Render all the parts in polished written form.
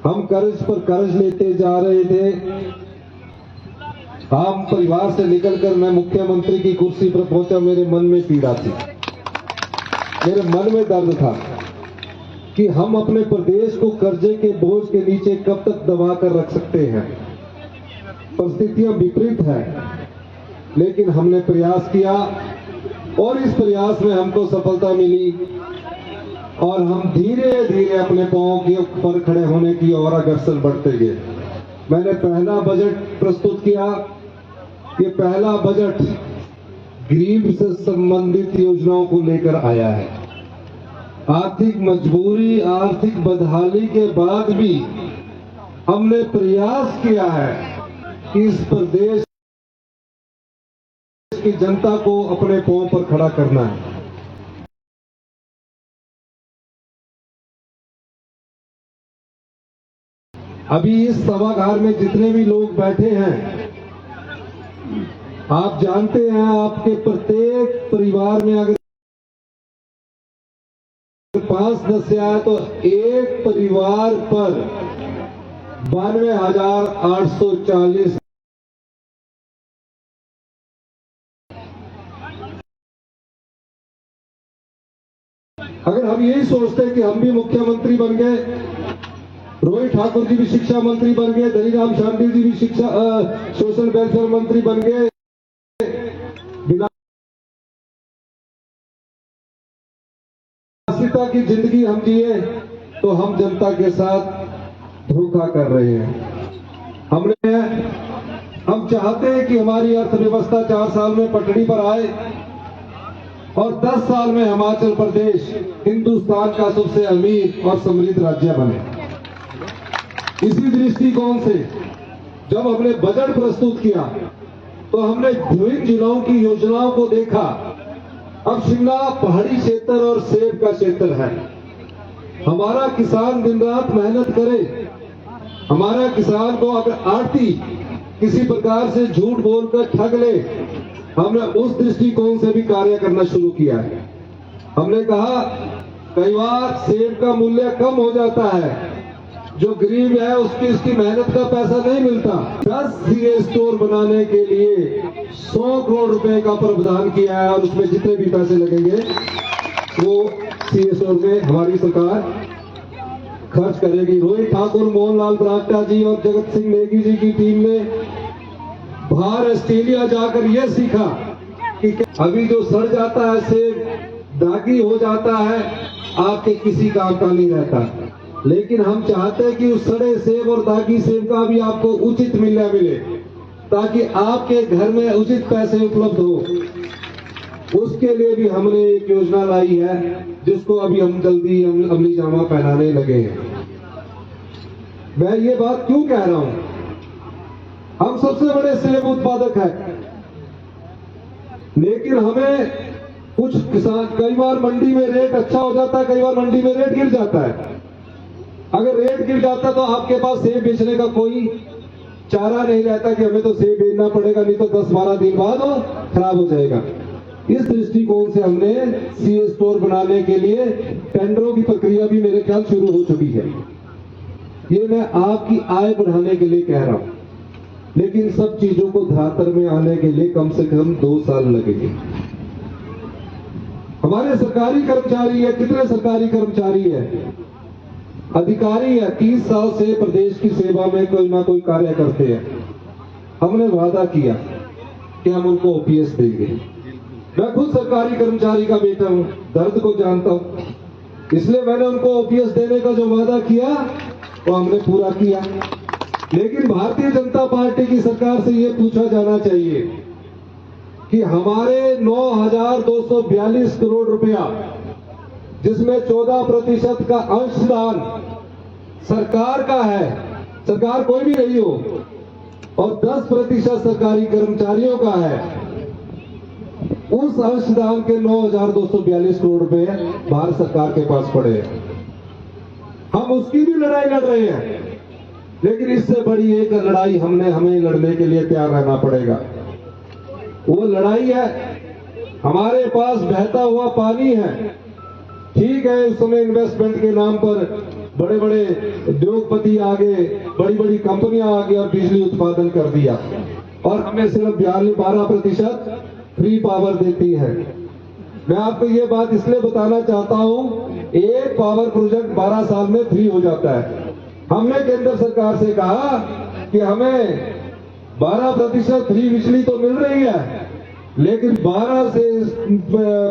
हम कर्ज पर कर्ज लेते जा रहे थे। आम परिवार से निकलकर मैं मुख्यमंत्री की कुर्सी पर पहुंचा, मेरे मन में पीड़ा थी, मेरे मन में दर्द था कि हम अपने प्रदेश को कर्जे के बोझ के नीचे कब तक दबा कर रख सकते हैं। परिस्थितियां विपरीत है, लेकिन हमने प्रयास किया और इस प्रयास में हमको सफलता मिली और हम धीरे धीरे अपने पांव के ऊपर खड़े होने की ओर अग्रसर बढ़ते गए। मैंने पहला बजट प्रस्तुत किया। ये पहला बजट गरीब से संबंधित योजनाओं को लेकर आया है। आर्थिक मजबूरी, आर्थिक बदहाली के बाद भी हमने प्रयास किया है कि इस प्रदेश की जनता को अपने पांव पर खड़ा करना है। अभी इस सभागार में जितने भी लोग बैठे हैं, आप जानते हैं, आपके प्रत्येक परिवार में अगर 5 सदस्य आए तो एक परिवार पर 92,840 अगर हम यही सोचते कि हम भी मुख्यमंत्री बन गए, रोहित ठाकुर जी भी शिक्षा मंत्री बन गए, धनीराम शांडिल जी भी शिक्षा सोशल वेलफेयर मंत्री बन गए, विलासिता की जिंदगी हम जिए, तो हम जनता के साथ धोखा कर रहे हैं। हम चाहते हैं कि हमारी अर्थव्यवस्था 4 साल में पटड़ी पर आए और 10 साल में हिमाचल प्रदेश हिंदुस्तान का सबसे अमीर और समृद्ध राज्य बने। इसी दृष्टिकोण से जब हमने बजट प्रस्तुत किया तो हमने विभिन्न जिलों की योजनाओं को देखा। अब शिमला पहाड़ी क्षेत्र और सेब का क्षेत्र है। हमारा किसान दिन रात मेहनत करे, हमारा किसान को अगर आड़ती किसी प्रकार से झूठ बोलकर ठग ले, हमने उस दृष्टिकोण से भी कार्य करना शुरू किया है। हमने कहा कई बार सेब का मूल्य कम हो जाता है, जो गरीब है उसकी मेहनत का पैसा नहीं मिलता। 10 सीए स्टोर बनाने के लिए 100 करोड़ रुपए का प्रावधान किया है और उसमें जितने भी पैसे लगेंगे वो सीए स्टोर में हमारी सरकार खर्च करेगी। रोहित ठाकुर, मोहनलाल ब्राक्टा जी और जगत सिंह नेगी जी की टीम ने बाहर ऑस्ट्रेलिया जाकर यह सीखा कि अभी जो सड़ जाता है सेब, दागी हो जाता है, आपके किसी काम का नहीं रहता। लेकिन हम चाहते हैं कि उस सड़े सेब और दागी सेब का भी आपको उचित मूल्य मिले, ताकि आपके घर में उचित पैसे उपलब्ध हो। उसके लिए भी हमने एक योजना लाई है, जिसको अभी हम जल्दी अमली जामा पहनाने लगे हैं। मैं ये बात क्यों कह रहा हूं? हम सबसे बड़े सेब उत्पादक हैं, लेकिन हमें कुछ किसान, कई बार मंडी में रेट अच्छा हो जाता है, कई बार मंडी में रेट गिर जाता है। अगर रेट गिर जाता तो आपके पास सेब बेचने का कोई चारा नहीं रहता कि हमें तो सेब बेचना पड़ेगा, नहीं तो 10-12 दिन बाद वो खराब हो जाएगा। इस दृष्टिकोण से हमने सीए स्टोर बनाने के लिए टेंडरों की प्रक्रिया भी मेरे ख्याल शुरू हो चुकी है। ये मैं आपकी आय बढ़ाने के लिए कह रहा हूं, लेकिन सब चीजों को धरातल में आने के लिए कम से कम 2 साल लगेंगे। हमारे सरकारी कर्मचारी है, कितने सरकारी कर्मचारी है, अधिकारी है, 30 साल से प्रदेश की सेवा में कोई ना कोई कार्य करते हैं। हमने वादा किया कि हम उनको ओपीएस देंगे। मैं खुद सरकारी कर्मचारी का बेटा हूं, दर्द को जानता हूं, इसलिए मैंने उनको ओपीएस देने का जो वादा किया वो हमने पूरा किया। लेकिन भारतीय जनता पार्टी की सरकार से यह पूछा जाना चाहिए कि हमारे 9,242 करोड़ रुपया, जिसमें 14% का अंशदान सरकार का है, सरकार कोई भी नहीं हो, और 10% सरकारी कर्मचारियों का है, उस अंशदान के 9,242 करोड़ रुपए भारत सरकार के पास पड़े हैं। हम उसकी भी लड़ाई लड़ रहे हैं, लेकिन इससे बड़ी एक लड़ाई हमें लड़ने के लिए तैयार रहना पड़ेगा। वो लड़ाई है, हमारे पास बहता हुआ पानी है। ठीक है, उस समय इन्वेस्टमेंट के नाम पर बड़े बड़े उद्योगपति आ गए, बड़ी बड़ी कंपनियां आ गई और बिजली उत्पादन कर दिया, और हमें सिर्फ 12% फ्री पावर देती है। मैं आपको ये बात इसलिए बताना चाहता हूं, एक पावर प्रोजेक्ट 12 साल में फ्री हो जाता है। हमने केंद्र सरकार से कहा कि हमें 12% फ्री बिजली तो मिल रही है, लेकिन 12 से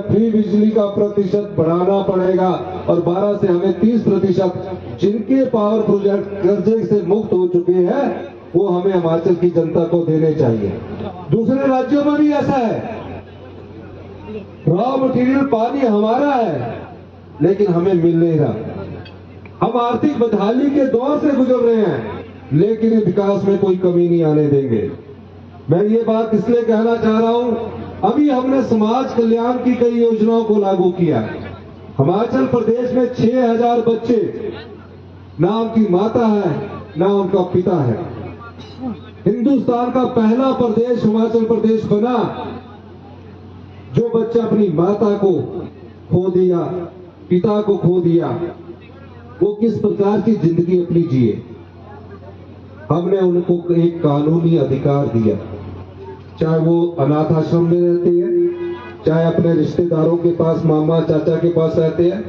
फ्री बिजली का प्रतिशत बढ़ाना पड़ेगा और 12 से हमें 30% जिनके पावर प्रोजेक्ट कर्जे से मुक्त हो चुके हैं वो हमें हिमाचल की जनता को देने चाहिए। दूसरे राज्यों में भी ऐसा है, रॉ मटेरियल पानी हमारा है लेकिन हमें मिल नहीं रहा। हम आर्थिक बदहाली के दौर से गुजर रहे हैं, लेकिन विकास में कोई कमी नहीं आने देंगे। मैं ये बात इसलिए कहना चाह रहा हूं, अभी हमने समाज कल्याण की कई योजनाओं को लागू किया है। हिमाचल प्रदेश में 6000 बच्चे, ना उनकी माता है ना उनका पिता है। हिंदुस्तान का पहला प्रदेश हिमाचल प्रदेश बना जो बच्चा अपनी माता को खो दिया, पिता को खो दिया, वो किस प्रकार की जिंदगी अपनी जिए। हमने उनको एक कानूनी अधिकार दिया, चाहे वो अनाथ आश्रम में रहते हैं, चाहे अपने रिश्तेदारों के पास, मामा चाचा के पास रहते हैं।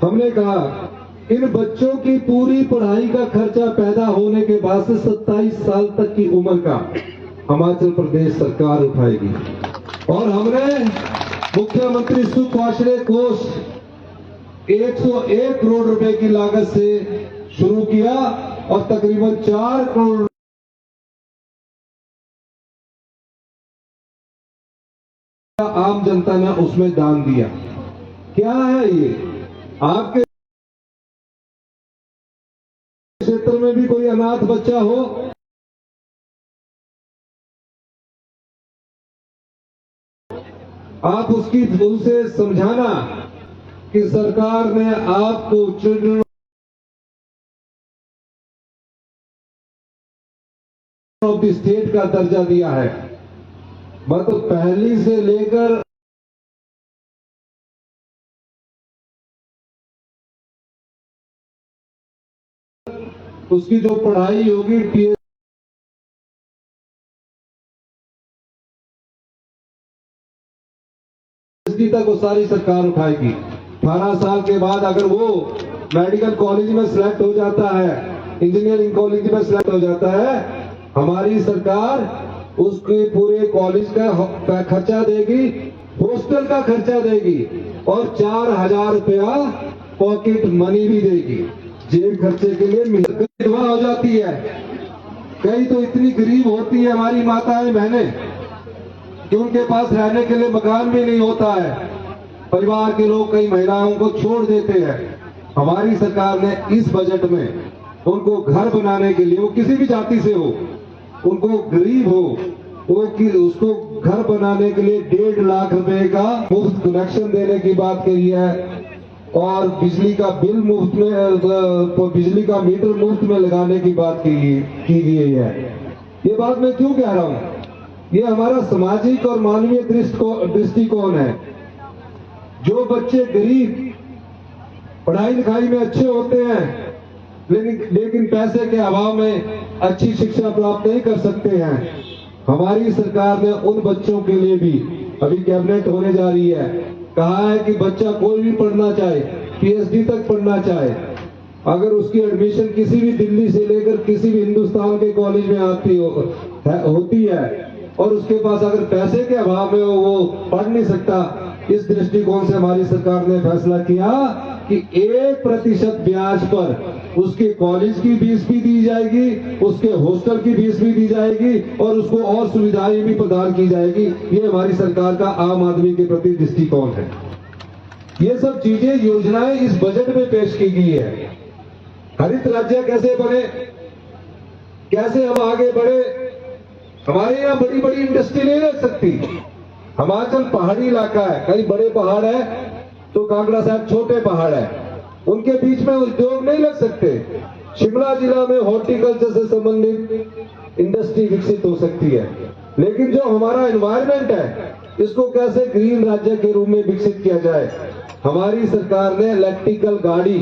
हमने कहा इन बच्चों की पूरी पढ़ाई का खर्चा पैदा होने के बाद से 27 साल तक की उम्र का हिमाचल प्रदेश सरकार उठाएगी। और हमने मुख्यमंत्री सुख आश्रय कोष 101 करोड़ रुपए की लागत से शुरू किया और तकरीबन 4 करोड़ आम जनता ने उसमें दान दिया। क्या है ये? आपके क्षेत्र में भी कोई अनाथ बच्चा हो, आप उनसे समझाना कि सरकार ने आपको चिल्ड्रन ऑफ द स्टेट का दर्जा दिया है। मतलब पहली से लेकर उसकी जो पढ़ाई होगी पीएचडी तक वो सारी सरकार उठाएगी। 18 साल के बाद अगर वो मेडिकल कॉलेज में सिलेक्ट हो जाता है, इंजीनियरिंग कॉलेज में सिलेक्ट हो जाता है, हमारी सरकार उसके पूरे कॉलेज का खर्चा देगी, हॉस्टल का खर्चा देगी और 4000 रुपया पॉकेट मनी भी देगी। जेब खर्चे के लिए विधवा हो जाती है, कई तो इतनी गरीब होती है हमारी माताएं बहनें कि उनके पास रहने के लिए मकान भी नहीं होता है। परिवार के लोग कई महिलाओं को छोड़ देते हैं। हमारी सरकार ने इस बजट में उनको घर बनाने के लिए, वो किसी भी जाति से हो, उनको गरीब हो, वो उसको घर बनाने के लिए 1.5 लाख रुपए का मुफ्त कनेक्शन देने की बात कही है और बिजली का बिल मुफ्त में, बिजली का मीटर मुफ्त में लगाने की बात की गई है। ये बात मैं क्यों कह रहा हूं? ये हमारा सामाजिक और मानवीय दृष्टिकोण है। जो बच्चे गरीब पढ़ाई लिखाई में अच्छे होते हैं लेकिन पैसे के अभाव में अच्छी शिक्षा प्राप्त नहीं कर सकते हैं, हमारी सरकार ने उन बच्चों के लिए भी अभी कैबिनेट होने जा रही है, कहा है कि बच्चा कोई भी पढ़ना चाहे, पीएचडी तक पढ़ना चाहे, अगर उसकी एडमिशन किसी भी दिल्ली से लेकर किसी भी हिंदुस्तान के कॉलेज में होती है और उसके पास अगर पैसे के अभाव में वो पढ़ नहीं सकता, इस दृष्टिकोण से हमारी सरकार ने फैसला किया कि 1% ब्याज पर उसके कॉलेज की फीस भी दी जाएगी, उसके हॉस्टल की फीस भी दी जाएगी और उसको और सुविधाएं भी प्रदान की जाएगी। ये हमारी सरकार का आम आदमी के प्रति दृष्टिकोण है। ये सब चीजें, योजनाएं इस बजट में पेश की गई है। हरित राज्य कैसे बने, कैसे हम आगे बढ़े। हमारे यहाँ बड़ी बड़ी इंडस्ट्री नहीं रह सकती। हिमाचल पहाड़ी इलाका है, कई बड़े पहाड़ है तो कांगड़ा साहब छोटे पहाड़ है, उनके बीच में उद्योग नहीं लग सकते। शिमला जिला में हॉर्टिकल्चर से संबंधित इंडस्ट्री विकसित हो सकती है, लेकिन जो हमारा एनवायरमेंट है इसको कैसे ग्रीन राज्य के रूप में विकसित किया जाए। हमारी सरकार ने इलेक्ट्रिकल गाड़ी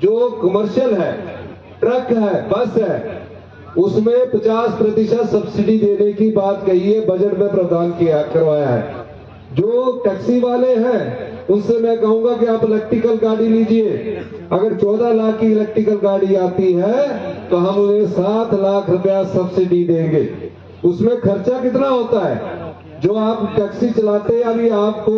जो कमर्शियल है, ट्रक है, बस है, उसमें 50% सब्सिडी देने की बात कही है, बजट में प्रावधान किया करवाया है। जो टैक्सी वाले हैं उनसे मैं कहूंगा कि आप इलेक्ट्रिकल गाड़ी लीजिए। अगर 14 लाख की इलेक्ट्रिकल गाड़ी आती है तो हम उन्हें 7 लाख रुपया सब्सिडी देंगे। उसमें खर्चा कितना होता है? जो आप टैक्सी चलाते हैं अभी आपको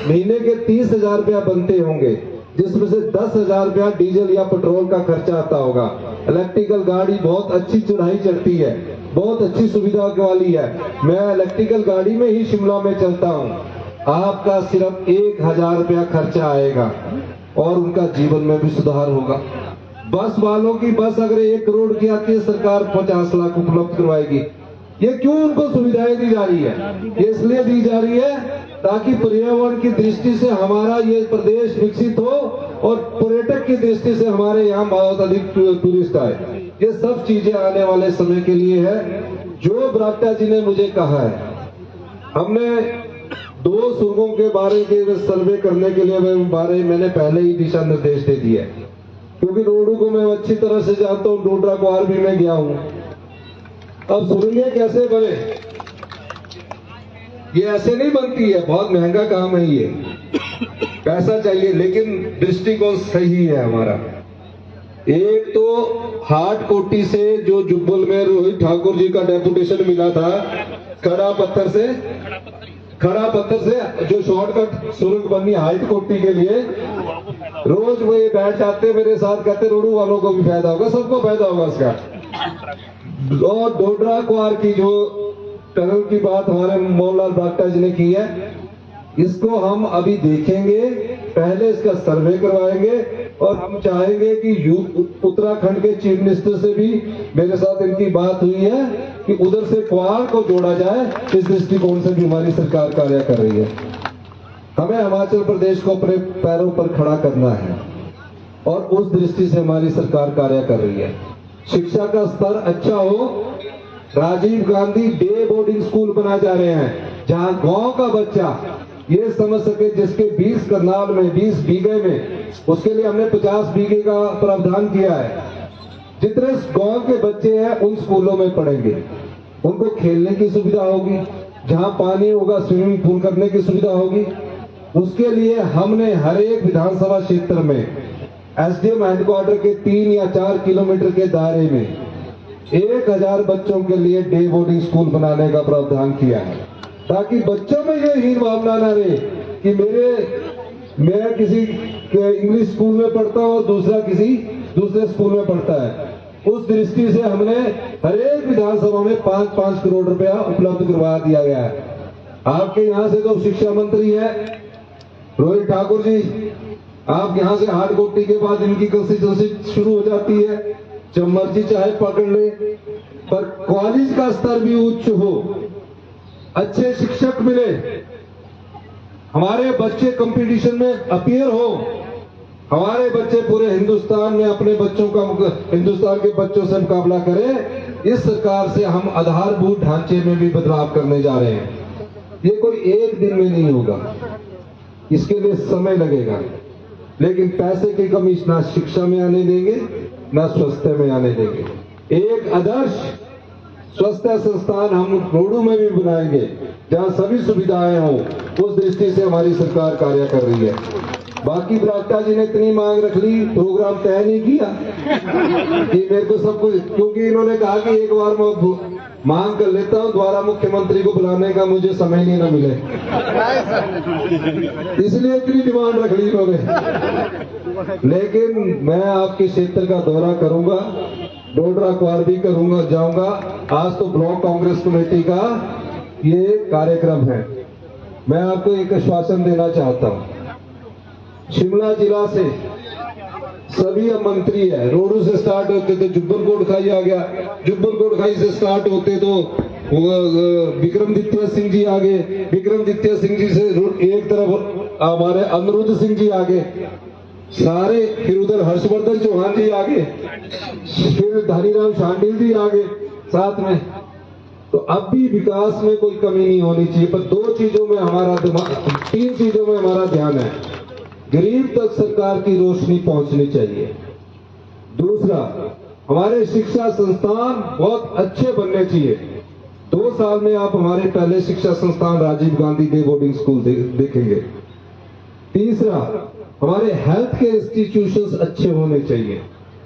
महीने के 30,000 रुपया बनते होंगे, जिसमें से 10,000 रुपया डीजल या पेट्रोल का खर्चा आता होगा। इलेक्ट्रिकल गाड़ी बहुत अच्छी चढ़ाई चढ़ती है, बहुत अच्छी सुविधा वाली है। मैं इलेक्ट्रिकल गाड़ी में ही शिमला में चलता हूँ। आपका सिर्फ 1,000 रुपया खर्चा आएगा और उनका जीवन में भी सुधार होगा। बस वालों की बस अगर 1 करोड़ की आती है, सरकार 50 लाख उपलब्ध करवाएगी। ये क्यों उनको सुविधाएं दी जा रही है? ये इसलिए दी जा रही है ताकि पर्यावरण की दृष्टि से हमारा ये प्रदेश विकसित हो और पर्यटक की दृष्टि से हमारे यहाँ बहुत अधिक टूरिस्ट आए। ये सब चीजें आने वाले समय के लिए है। जो बरागटा जी ने मुझे कहा है, हमने 2 सुरंगों के बारे के सर्वे करने के लिए मैंने पहले ही दिशा निर्देश दे दिए, क्योंकि रोडू को मैं अच्छी तरह से जानता हूँ, डोडरा कुआर भी मैं गया हूँ। अब सुरंगें कैसे बने, ये ऐसे नहीं बनती है, बहुत महंगा काम है, ये पैसा चाहिए, लेकिन दृष्टिकोण सही है हमारा। एक तो हाट कोटी से जो जुब्बल में रोहित ठाकुर जी का डेपुटेशन मिला था, खड़ा पत्थर से जो शॉर्टकट सुरंग बनी हाइट कोटी के लिए, रोज वो ये बैठ जाते मेरे साथ, कहते रोडू वालों को भी फायदा होगा, सबको फायदा होगा इसका। और डोडरा कुआर की जो टनल की बात हमारे मोहनलाल बरागटा जी ने की है, इसको हम अभी देखेंगे, पहले इसका सर्वे करवाएंगे और हम चाहेंगे कि उत्तराखंड के चीफ मिनिस्टर से भी मेरे साथ इनकी बात हुई है कि उधर से कुआर को जोड़ा जाए। इस दृष्टिकोण से भी हमारी सरकार कार्य कर रही है। हमें हिमाचल प्रदेश को अपने पैरों पर खड़ा करना है और उस दृष्टि से हमारी सरकार कार्य कर रही है। शिक्षा का स्तर अच्छा हो, Rajiv Gandhi day boarding school बनाए जा रहे हैं, जहां गांव का बच्चा ये समझ सके, जिसके 20 करनाल में 20 बीघे में, उसके लिए हमने 50 बीघे का प्रावधान किया है। जितने गांव के बच्चे हैं उन स्कूलों में पढ़ेंगे, उनको खेलने की सुविधा होगी, जहां पानी होगा स्विमिंग पूल करने की सुविधा होगी। उसके लिए हमने हर एक विधानसभा क्षेत्र में एसडीएम हेडक्वार्टर के 3 या 4 किलोमीटर के दायरे में 1000 बच्चों के लिए डे बोर्डिंग स्कूल बनाने का प्रावधान किया है, ताकि बच्चों में ये हीन भावना न रहे कि मैं किसी इंग्लिश स्कूल में पढ़ता हूँ और दूसरा किसी दूसरे स्कूल में पढ़ता है। उस दृष्टि से हमने हर एक विधानसभा में 5-5 करोड़ रुपया उपलब्ध करवा दिया गया है। आपके यहाँ से तो शिक्षा मंत्री है रोहित ठाकुर जी, आप यहाँ से हाटकोटी के बाद इनकी कंस्टिट्यूंसी शुरू हो जाती है, जब मर्जी चाहे पकड़ ले, पर कॉलेज का स्तर भी उच्च हो, अच्छे शिक्षक मिले, हमारे बच्चे कंपटीशन में अपीयर हो, हमारे बच्चे पूरे हिंदुस्तान में अपने बच्चों का हिंदुस्तान के बच्चों से मुकाबला करें। इस सरकार से हम आधारभूत ढांचे में भी बदलाव करने जा रहे हैं। ये कोई एक दिन में नहीं होगा, इसके लिए समय लगेगा, लेकिन पैसे की कमी ना शिक्षा में आने देंगे ना स्वास्थ्य में आने देंगे। एक आदर्श स्वास्थ्य संस्थान हम रोडू में भी बनाएंगे जहां सभी सुविधाएं हों। उस दृष्टि से हमारी सरकार कार्य कर रही है। बाकी बरागटा जी ने इतनी मांग रख ली, प्रोग्राम तय नहीं किया कि मेरे को सब कुछ, क्योंकि इन्होंने कहा कि एक बार मैं मांग कर लेता हूं, दोबारा मुख्यमंत्री को बुलाने का मुझे समय नहीं ना मिले, इसलिए इतनी डिमांड रख ली इन्होंने। लेकिन मैं आपके क्षेत्र का दौरा करूंगा, डोडरा कुआर भी करूंगा, जाऊंगा। आज तो ब्लॉक कांग्रेस कमेटी का ये कार्यक्रम है। मैं आपको एक आश्वासन देना चाहता हूं, शिमला जिला से सभी अब मंत्री है, रोडू से स्टार्ट होते तो जुब्बल कोटखाई आ गया, जुब्बल कोटखाई से स्टार्ट होते तो विक्रमादित्य सिंह जी आ गए, विक्रमादित्य सिंह जी से एक तरफ हमारे अनिरुद्ध सिंह जी आ गए, सारे, फिर उधर हर्षवर्धन चौहान जी आ गए, फिर धनीराम शांडिल जी आ गए साथ में। तो अब भी विकास में कोई कमी नहीं होनी चाहिए, पर 2 चीजों में हमारा दिमाग, 3 चीजों में हमारा ध्यान है। गरीब तक सरकार की रोशनी पहुंचनी चाहिए, दूसरा, हमारे शिक्षा संस्थान बहुत अच्छे बनने चाहिए। 2 साल में आप हमारे पहले शिक्षा संस्थान Rajiv Gandhi day boarding school देखेंगे। तीसरा, हमारे हेल्थ के इंस्टीट्यूशंस अच्छे होने चाहिए।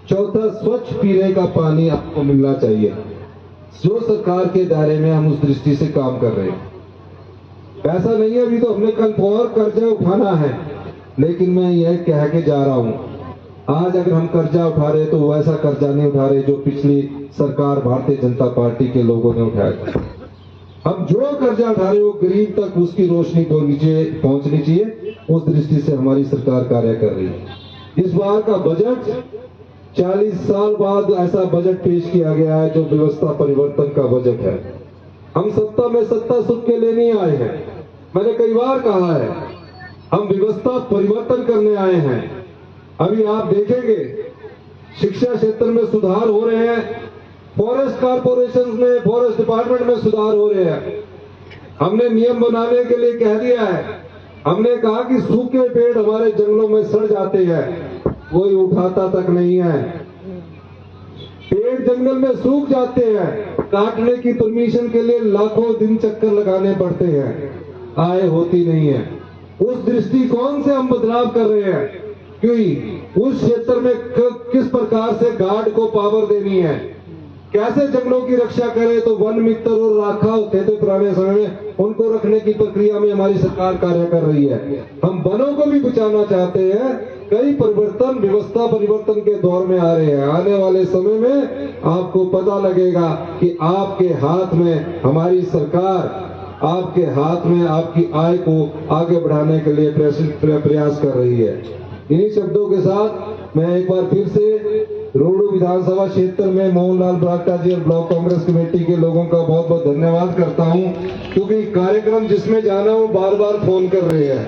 चौथा, स्वच्छ पीने का पानी आपको मिलना चाहिए। जो सरकार के दायरे में हम उस दृष्टि से काम कर रहे हैं। ऐसा नहीं है अभी तो हमने कल और कर्जा उठाना है, लेकिन मैं यह कह के जा रहा हूं, आज अगर हम कर्जा उठा रहे तो वैसा कर्जा नहीं उठा रहे जो पिछली सरकार भारतीय जनता पार्टी के लोगों ने उठाया था। हम जो कर्जा उठा रहे वो गरीब तक उसकी रोशनी पहुंचनी चाहिए। उस दृष्टि से हमारी सरकार कार्य कर रही है। इस बार का बजट 40 साल बाद ऐसा बजट पेश किया गया है जो व्यवस्था परिवर्तन का बजट है। हम सत्ता में सत्ता सुख के लिए नहीं आए हैं। मैंने कई बार कहा है, हम व्यवस्था परिवर्तन करने आए हैं। अभी आप देखेंगे शिक्षा क्षेत्र में सुधार हो रहे हैं, फॉरेस्ट कॉर्पोरेशन में, फॉरेस्ट डिपार्टमेंट में सुधार हो रहे हैं। हमने नियम बनाने के लिए कह दिया है, हमने कहा कि सूखे पेड़ हमारे जंगलों में सड़ जाते हैं, कोई उठाता तक नहीं है। पेड़ जंगल में सूख जाते हैं, काटने की परमिशन के लिए लाखों दिन चक्कर लगाने पड़ते हैं, आय होती नहीं है। उस दृष्टिकोण से हम बदलाव कर रहे हैं कि उस क्षेत्र में किस प्रकार से गार्ड को पावर देनी है, कैसे जंगलों की रक्षा करें। तो वन मित्र और राखा होते थे पुराने समय में, उनको रखने की प्रक्रिया में हमारी सरकार कार्य कर रही है। हम वनों को भी बचाना चाहते हैं। कई परिवर्तन व्यवस्था परिवर्तन के दौर में आ रहे हैं। आने वाले समय में आपको पता लगेगा कि आपके हाथ में हमारी सरकार, आपके हाथ में आपकी आय को आगे बढ़ाने के लिए प्रयास कर रही है। इन्हीं शब्दों के साथ मैं एक बार फिर से रोहडू विधानसभा क्षेत्र में मोहनलाल बरागटा जी और ब्लॉक कांग्रेस कमेटी के लोगों का बहुत बहुत धन्यवाद करता हूं, क्योंकि कार्यक्रम जिसमें जाना वो बार बार फोन कर रहे हैं।